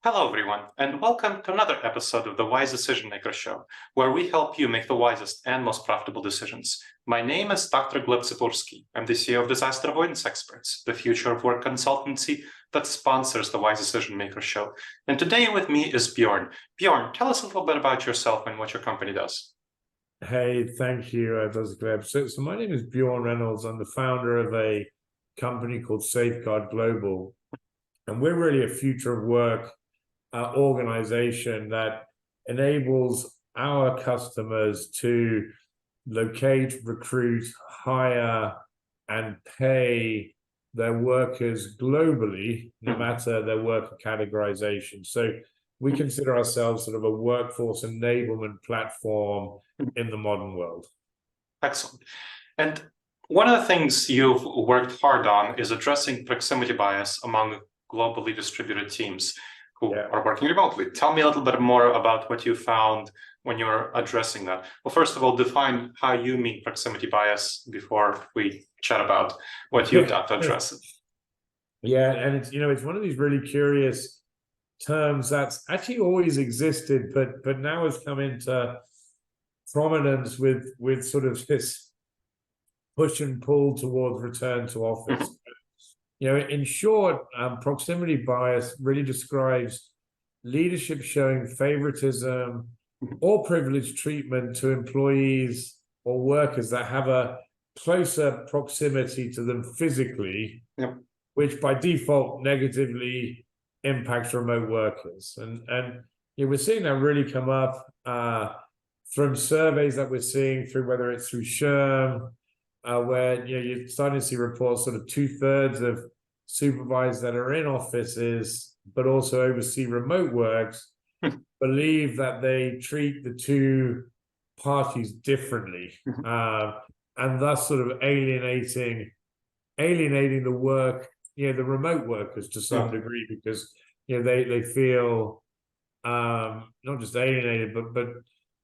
Hello, everyone, and welcome to another episode of the Wise Decision Maker Show, where we help you make the wisest and most profitable decisions. My name is Dr. Gleb Tsipursky. I'm the CEO of Disaster Avoidance Experts, the future of work consultancy that sponsors the Wise Decision Maker Show. And today with me is Bjorn. Bjorn, tell us a little bit about yourself and what your company does. Hey, thank you, Dr. Gleb. So my name is Bjorn Reynolds. I'm the founder of a company called Safeguard Global, and we're really a future of work organization that enables our customers to locate, recruit, hire, and pay their workers globally, no matter their worker categorization. So we consider ourselves sort of a workforce enablement platform in the modern world. Excellent. And one of the things you've worked hard on is addressing proximity bias among globally distributed teams who are working remotely. Tell me a little bit more about what you found when you're addressing that. Well, first of all, define how you mean proximity bias before we chat about what you've done to address it. Yeah, and it's one of these really curious terms that's actually always existed, but now has come into prominence with sort of this push and pull towards return to office. In short, proximity bias really describes leadership showing favoritism or privileged treatment to employees or workers that have a closer proximity to them physically, which by default negatively impacts remote workers. And we're seeing that really come up from surveys that we're seeing through, whether it's through SHRM, where you're starting to see reports sort of 2/3 of supervisors that are in offices but also oversee remote works believe that they treat the two parties differently, and thus sort of alienating the work, the remote workers to some degree, because they feel not just alienated, but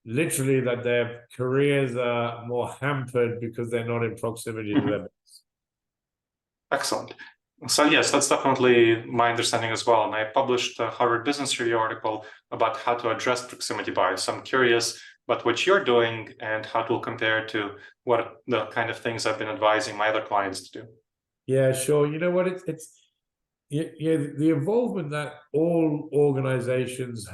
literally that their careers are more hampered because they're not in proximity to them. Excellent. So yes, that's definitely my understanding as well. And I published a Harvard Business Review article about how to address proximity bias. I'm curious about what you're doing and how it will compare to what the kind of things I've been advising my other clients to do. Yeah, sure. You know what? It's the involvement that all organizations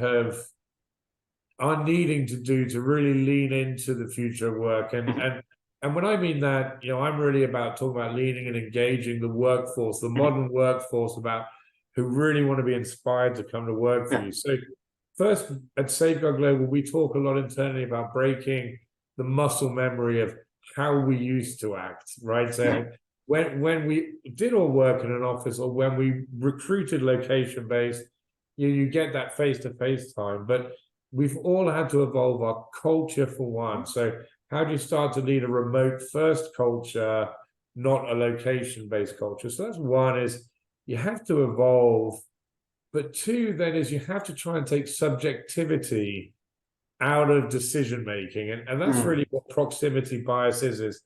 are needing to do to really lean into the future of work. And when I mean that, I'm really about talking about leaning and engaging the workforce, the modern workforce, about who really want to be inspired to come to work for you. So first, at Safeguard Global, we talk a lot internally about breaking the muscle memory of how we used to act, right? So when we did all work in an office, or when we recruited location-based, you get that face-to-face time. But we've all had to evolve our culture for one. So how do you start to lead a remote-first culture, not a location-based culture? So that's one, is you have to evolve. But two, then, is you have to try and take subjectivity out of decision-making. And that's really what proximity bias is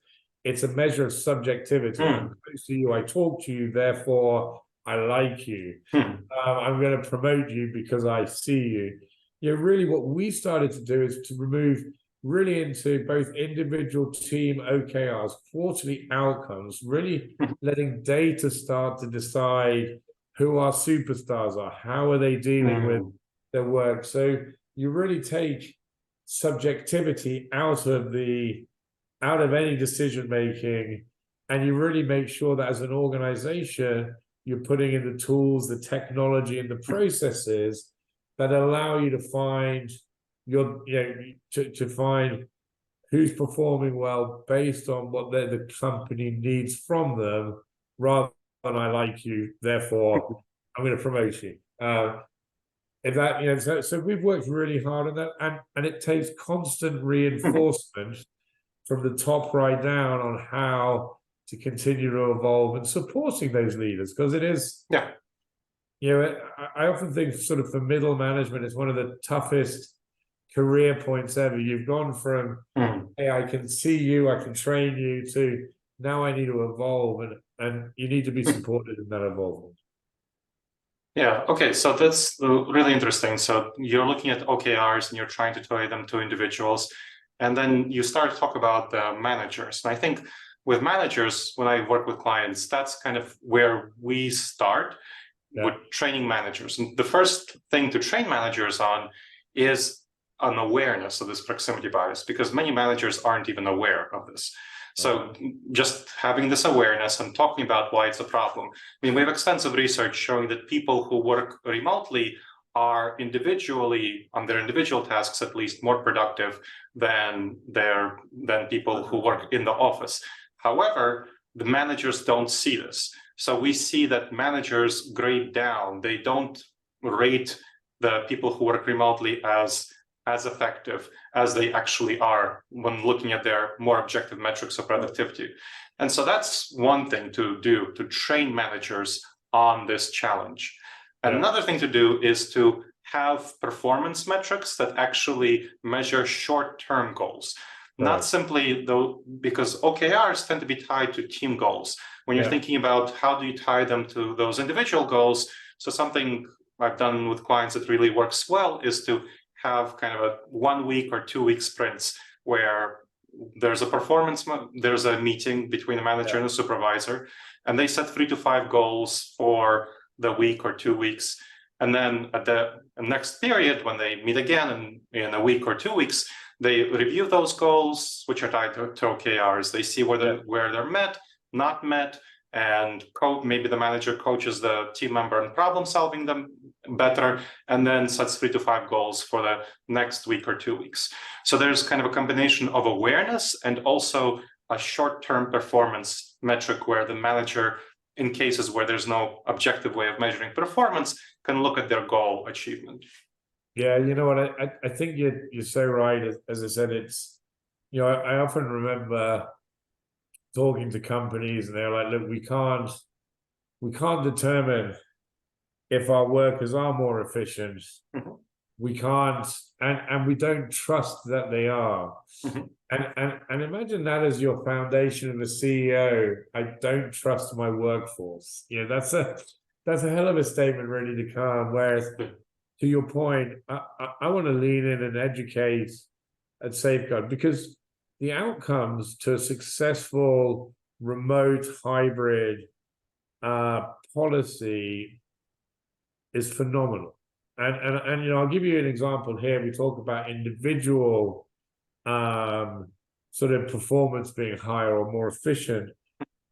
it's a measure of subjectivity. I'm close to you, I talk to you, therefore I like you. I'm going to promote you because I see you. Really what we started to do is to remove really into both individual, team OKRs, quarterly outcomes, really letting data start to decide who our superstars are, how are they dealing with their work. So you really take subjectivity out of any decision making, and you really make sure that as an organization you're putting in the tools, the technology, and the processes that allow you to find to find who's performing well based on what the company needs from them, rather than I like you, therefore I'm going to promote you. If that, so we've worked really hard on that, and it takes constant reinforcement from the top right down on how to continue to evolve and supporting those leaders, because it is, I often think sort of for middle management, it's one of the toughest career points ever. You've gone from, hey, I can see you, I can train you, to now I need to evolve, and you need to be supported in that evolvement. Yeah, okay, so that's really interesting. So you're looking at OKRs and you're trying to tie them to individuals. And then you start to talk about the managers. And I think with managers, when I work with clients, that's kind of where we start with training managers. And the first thing to train managers on is an awareness of this proximity bias, because many managers aren't even aware of this. So just having this awareness and talking about why it's a problem. I mean, we have extensive research showing that people who work remotely are individually, on their individual tasks at least, more productive than people who work in the office. However, the managers don't see this. So we see that managers grade down. They don't rate the people who work remotely as effective as they actually are when looking at their more objective metrics of productivity. And so that's one thing to do, to train managers on this challenge. And another thing to do is to have performance metrics that actually measure short-term goals. Not simply though, because OKRs tend to be tied to team goals. When you're thinking about how do you tie them to those individual goals, so something I've done with clients that really works well is to have kind of a 1 week or 2 week sprints where there's a meeting between a manager and a supervisor, and they set 3 to 5 goals for the week or 2 weeks. And then at the next period, when they meet again in a week or 2 weeks, they review those goals, which are tied to OKRs. They see where they're met, not met, and maybe the manager coaches the team member in problem solving them better, and then sets 3 to 5 goals for the next week or 2 weeks. So there's kind of a combination of awareness and also a short-term performance metric where the manager, in cases where there's no objective way of measuring performance, can look at their goal achievement. Yeah, you know what? I think you're so right. As I said, it's, you know, I often remember talking to companies and they're like, look, we can't determine if our workers are more efficient. We can't, and we don't trust that they are. And imagine that as your foundation of a CEO. I don't trust my workforce. You know, that's a hell of a statement really to come. Whereas, to your point, I want to lean in and educate and safeguard, because the outcomes to a successful remote hybrid policy is phenomenal. And you know, I'll give you an example here. We talk about individual sort of performance being higher or more efficient,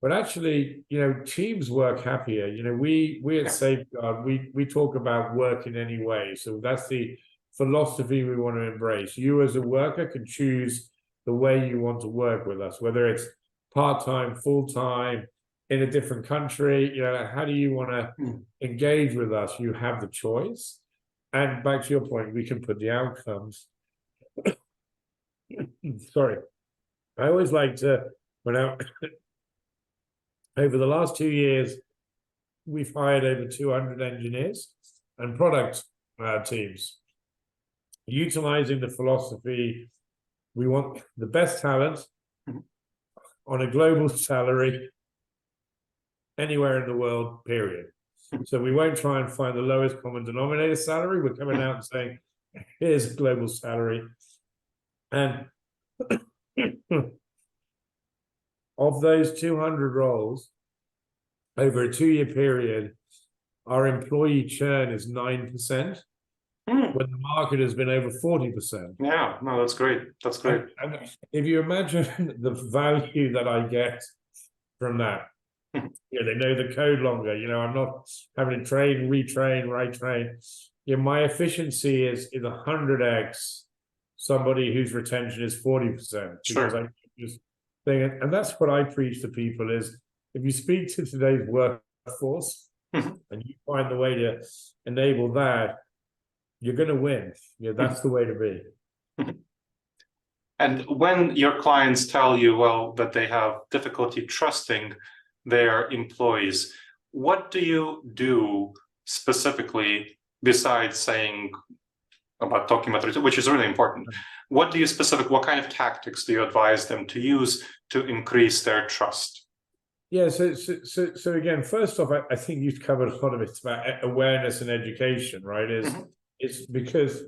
but actually, you know, teams work happier. You know, we at Safeguard, we talk about work in any way. So that's the philosophy we want to embrace. You as a worker can choose the way you want to work with us, whether it's part-time, full-time, in a different country. You know, how do you want to engage with us? You have the choice. And back to your point, we can put the outcomes. Sorry. I always like to, over the last 2 years, we've hired over 200 engineers and product teams, utilizing the philosophy, we want the best talent on a global salary anywhere in the world, period. So we won't try and find the lowest common denominator salary. We're coming out and saying, here's a global salary. And of those 200 roles, over a 2-year period, our employee churn is 9%, when the market has been over 40%. Yeah, no, that's great. That's great. And if you imagine the value that I get from that, you know, they know the code longer. You know, I'm not having to train, retrain, right train. You know, my efficiency is 100x somebody whose retention is 40%. Because I just think, and that's what I preach to people is, if you speak to today's workforce and you find the way to enable that, you're going to win. Yeah, that's the way to be. And when your clients tell you, well, that they have difficulty trusting their employees, what do you do specifically besides saying about talking about, which is really important? What kind of tactics do you advise them to use to increase their trust? Yeah, so again, first off, I think you've covered a lot of it. It's about awareness and education, right? It's because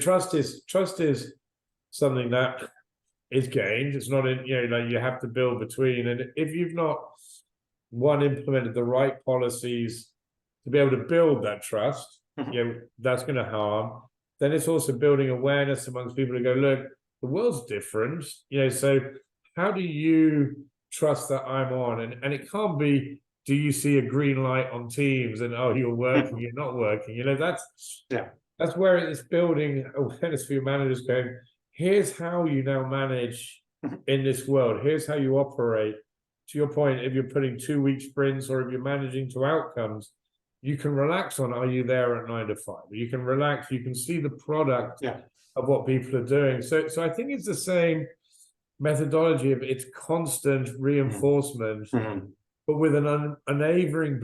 trust is something that is gained. It's not like you have to build between, and if you've not implemented the right policies to be able to build that trust, that's going to harm. Then it's also building awareness amongst people to go, look, the world's different, so how do you trust that I'm on? And it can't be, do you see a green light on Teams and you're working, you're not working? That's where it's building awareness for your managers going, here's how you now manage in this world. Here's how you operate. To your point, if you're putting 2-week sprints or if you're managing to outcomes, you can relax on, are you there at 9 to 5? You can relax, you can see the product of what people are doing. So I think it's the same methodology of it's constant reinforcement, but with an unwavering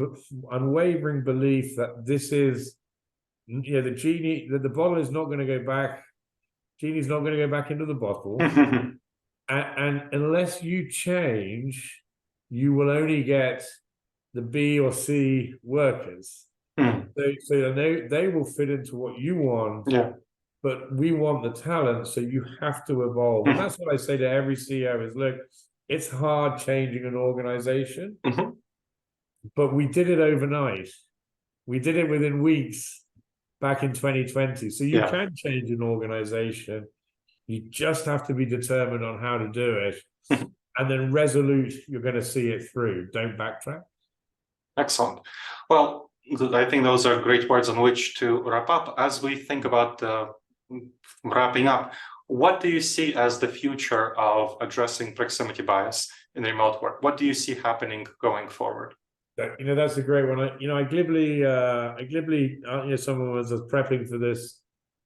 belief that this is, the bottle is not going to go back. Genie's not going to go back into the bottle. and unless you change, you will only get the B or C workers. So they will fit into what you want. But we want the talent, so you have to evolve. And that's what I say to every CEO is, look, it's hard changing an organization, but we did it overnight. We did it within weeks back in 2020. So you can change an organization. You just have to be determined on how to do it. And then resolute, you're going to see it through. Don't backtrack. Excellent. Well, I think those are great words on which to wrap up. As we think about wrapping up, what do you see as the future of addressing proximity bias in remote work? What do you see happening going forward? That's a great one. I glibly, someone was prepping for this,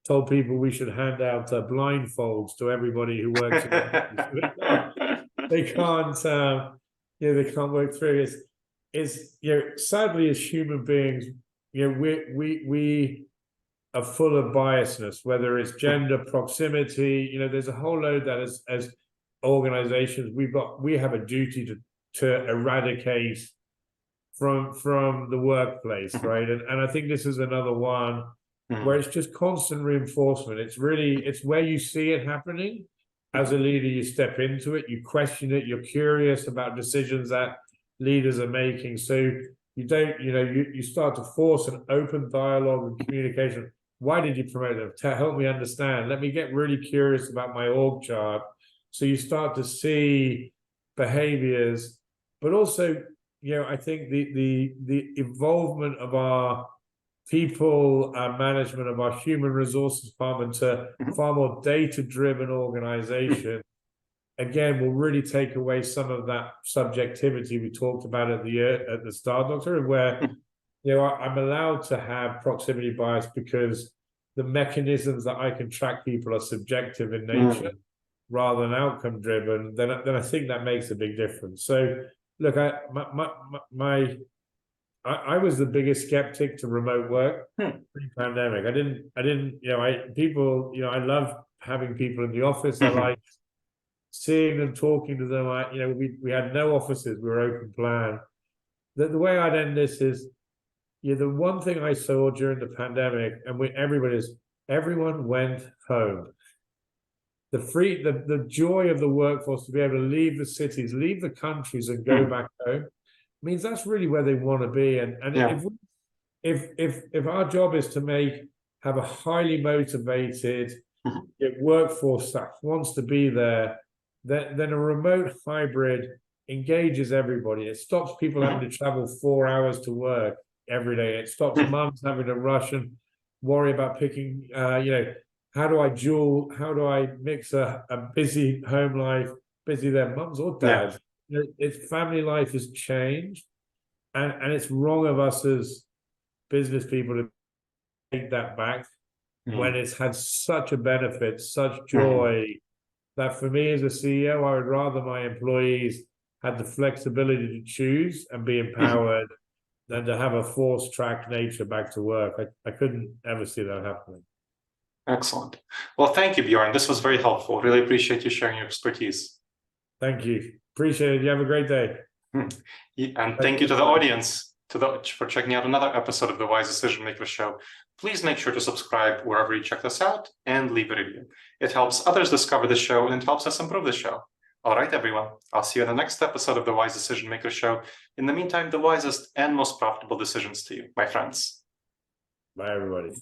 told people we should hand out blindfolds to everybody who works. They can't work through it. Sadly, as human beings, we are full of biasness, whether it's gender, proximity. There's a whole load that as organizations we have a duty to eradicate from the workplace, right? And I think this is another one where it's just constant reinforcement. It's where you see it happening. As a leader, you step into it, you question it, you're curious about decisions that leaders are making. So you don't, you start to force an open dialogue and communication. Why did you promote them? To help me understand. Let me get really curious about my org chart. So you start to see behaviors, but also, I think the involvement of our people management, of our human resources department to far more data-driven organization, again, will really take away some of that subjectivity we talked about at the start, Doctor, where I'm allowed to have proximity bias because the mechanisms that I can track people are subjective in nature rather than outcome driven. Then I think that makes a big difference. So look, I was the biggest skeptic to remote work pre-pandemic. I love having people in the office. I like seeing them, talking to them. We had no offices. We were open plan. The way I'd end this is, the one thing I saw during the pandemic, and everyone went home. The joy of the workforce to be able to leave the cities, leave the countries, and go back home means that's really where they want to be. And if our job is to have a highly motivated workforce that wants to be there, then a remote hybrid engages everybody. It stops people having to travel 4 hours to work every day. It stops mums having to rush and worry about picking, how do I mix a busy home life, busy their mums or dads? Its family life has changed, and it's wrong of us as business people to take that back when it's had such a benefit, such joy, that for me as a CEO, I would rather my employees had the flexibility to choose and be empowered than to have a forced track nature back to work. I couldn't ever see that happening. Excellent. Well, thank you, Bjorn. This was very helpful. Really appreciate you sharing your expertise. Thank you. Appreciate it. You have a great day. And thank you to the audience for checking out another episode of the Wise Decision Maker Show. Please make sure to subscribe wherever you check this out and leave a review. It helps others discover the show and it helps us improve the show. All right, everyone. I'll see you in the next episode of the Wise Decision Maker Show. In the meantime, the wisest and most profitable decisions to you, my friends. Bye, everybody.